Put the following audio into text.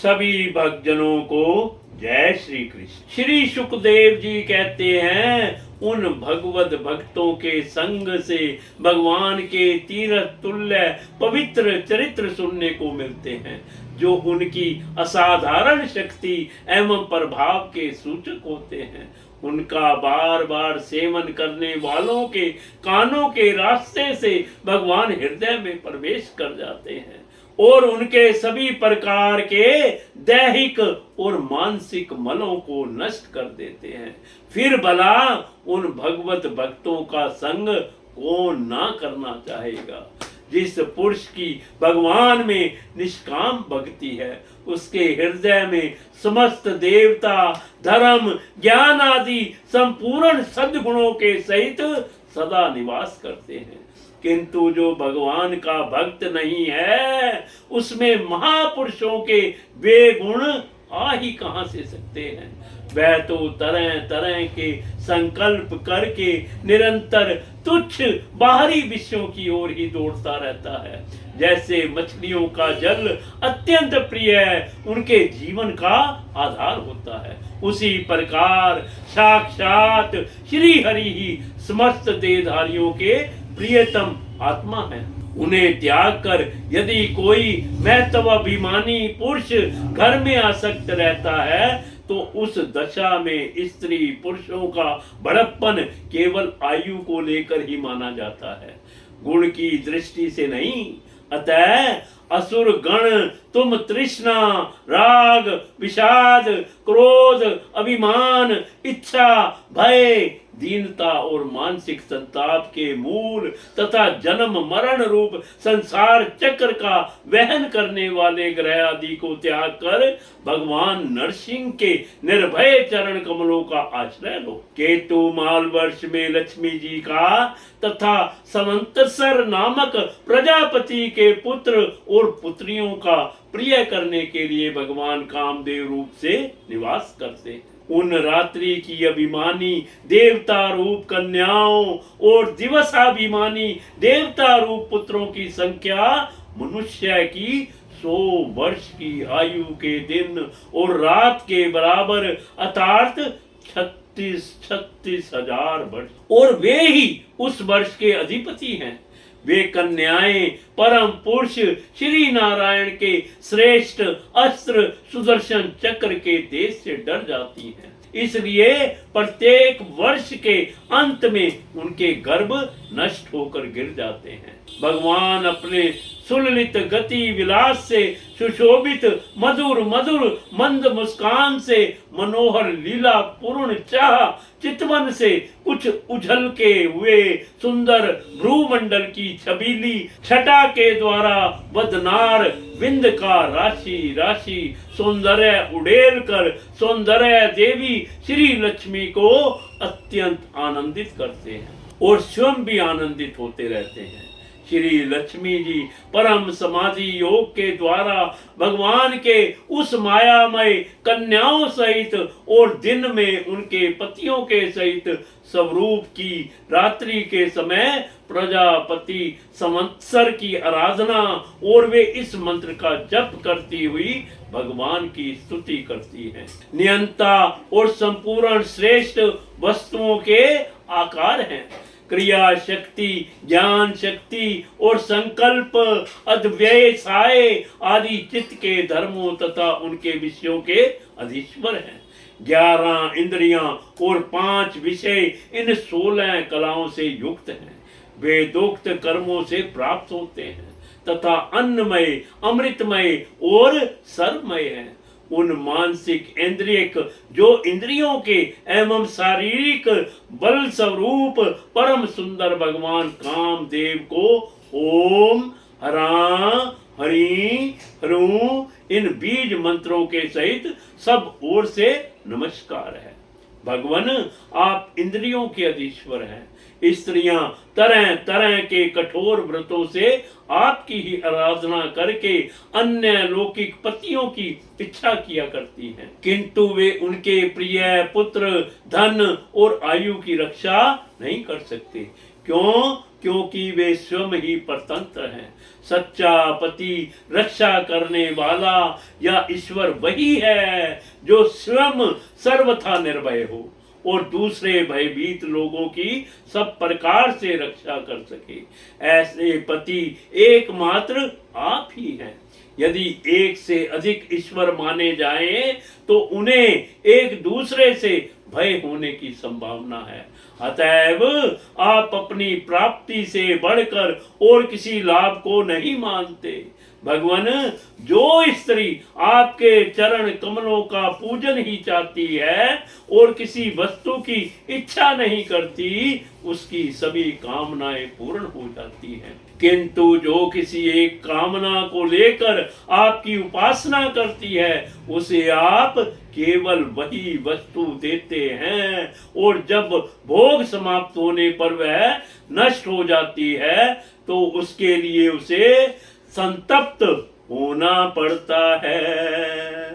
सभी भक्तजनों को जय श्री कृष्ण। श्री सुखदेव जी कहते हैं, उन भगवत भक्तों के संग से भगवान के तीर्थ तुल्य पवित्र चरित्र सुनने को मिलते हैं, जो उनकी असाधारण शक्ति एवं प्रभाव के सूचक होते हैं। उनका बार बार सेवन करने वालों के कानों के रास्ते से भगवान हृदय में प्रवेश कर जाते हैं और उनके सभी प्रकार के दैहिक और मानसिक मलों को नष्ट कर देते हैं। फिर भला उन भगवत भक्तों का संग कौन ना करना चाहेगा। जिस पुरुष की भगवान में निष्काम भक्ति है, उसके हृदय में समस्त देवता, धर्म, ज्ञान आदि संपूर्ण सद्गुणों के सहित सदा निवास करते हैं। किंतु जो भगवान का भक्त नहीं है, उसमें महापुरुषों के वे गुण आ ही कहां से सकते हैं। वह तो तरह तरह के संकल्प करके निरंतर तुच्छ बाहरी विषयों की ओर ही दौड़ता रहता है। जैसे मछलियों का जल अत्यंत प्रिय है, उनके जीवन का आधार होता है, उसी प्रकार साक्षात श्री हरि ही समस्त देहधारियों के प्रियतम आत्मा है। उन्हें त्याग कर यदि कोई महत्वाभिमानी पुरुष घर में आसक्त रहता है, तो उस दशा में स्त्री पुरुषों का बड़प्पन केवल आयु को लेकर ही माना जाता है, गुण की दृष्टि से नहीं। अतः असुर गण तुम तृष्णा, राग, विषाद, क्रोध, अभिमान, इच्छा, भय, दीनता और मानसिक संताप के मूल तथा जन्म मरण रूप संसार चक्र का वहन करने वाले ग्रह आदि को त्याग कर भगवान नरसिंह के निर्भय चरण कमलों का आश्रय लो। केतु माल वर्ष में लक्ष्मी जी का तथा समंतसर नामक प्रजापति के पुत्र और पुत्रियों का प्रिय करने के लिए भगवान कामदेव रूप से निवास करते हैं। उन रात्रि की अभिमानी देवता रूप कन्याओं और दिवसाभिमानी देवता रूप पुत्रों की संख्या मनुष्य की 100 वर्ष की आयु के दिन और रात के बराबर, अर्थात 36 हजार वर्ष, और वे ही उस वर्ष के अधिपति हैं। वे कन्याएं परम पुरुष श्री नारायण के श्रेष्ठ अस्त्र सुदर्शन चक्र के तेज से डर जाती हैं, इसलिए प्रत्येक वर्ष के अंत में उनके गर्भ नष्ट होकर गिर जाते हैं। भगवान अपने सुललित गति विलास से सुशोभित मधुर मधुर मंद मुस्कान से, मनोहर लीला पूर्ण चाह चितवन से कुछ उछल के हुए सुंदर भ्रूमंडल की छबीली छटा के द्वारा बदनार विंद का राशि राशि सौंदर्य उड़ेल कर सौंदर्य देवी श्री लक्ष्मी को अत्यंत आनंदित करते हैं और स्वयं भी आनंदित होते रहते हैं। श्री लक्ष्मी जी परम समाधि योग के द्वारा भगवान के उस मायामय कन्याओं सहित और दिन में उनके पतियों के सहित स्वरूप की रात्रि के समय प्रजापति संवत्सर की आराधना और वे इस मंत्र का जप करती हुई भगवान की स्तुति करती हैं। नियंता और संपूर्ण श्रेष्ठ वस्तुओं के आकार हैं। क्रिया शक्ति, ज्ञान शक्ति और संकल्प, अद्वैय साय आदि चित्त के धर्मों तथा उनके विषयों के अधीश्वर हैं। 11 इंद्रियां और 5 विषय इन 16 कलाओं से युक्त हैं। वेदोक्त कर्मों से प्राप्त होते हैं तथा अन्नमय, अमृतमय और सर्वमय हैं। उन मानसिक इंद्रियक जो इंद्रियों के एवं शारीरिक बल स्वरूप परम सुंदर भगवान कामदेव को ओम हरा हरि हरू इन बीज मंत्रों के सहित सब ओर से नमस्कार है। भगवान आप इंद्रियों के अधीश्वर हैं। स्त्रियां तरह तरह के कठोर व्रतों से आपकी ही आराधना करके अन्य लौकिक पतियों की इच्छा किया करती हैं, किंतु वे उनके प्रिय पुत्र, धन और आयु की रक्षा नहीं कर सकते। क्यों? क्योंकि वे स्वयं ही परतंत्र हैं। सच्चा पति, रक्षा करने वाला या ईश्वर वही है जो स्वयं सर्वथा निर्भय हो और दूसरे भयभीत लोगों की सब प्रकार से रक्षा कर सके। ऐसे पति एकमात्र आप ही हैं। यदि एक से अधिक ईश्वर माने जाएं तो उन्हें एक दूसरे से भय होने की संभावना है। अतएव आप अपनी प्राप्ति से बढ़कर और किसी लाभ को नहीं मानते। भगवान, जो स्त्री आपके चरण कमलों का पूजन ही चाहती है और किसी वस्तु की इच्छा नहीं करती, उसकी सभी कामनाएं पूर्ण हो जाती हैं। किंतु जो किसी एक कामना को लेकर आपकी उपासना करती है, उसे आप केवल वही वस्तु देते हैं और जब भोग समाप्त होने पर वह नष्ट हो जाती है तो उसके लिए उसे संतप्त होना पड़ता है।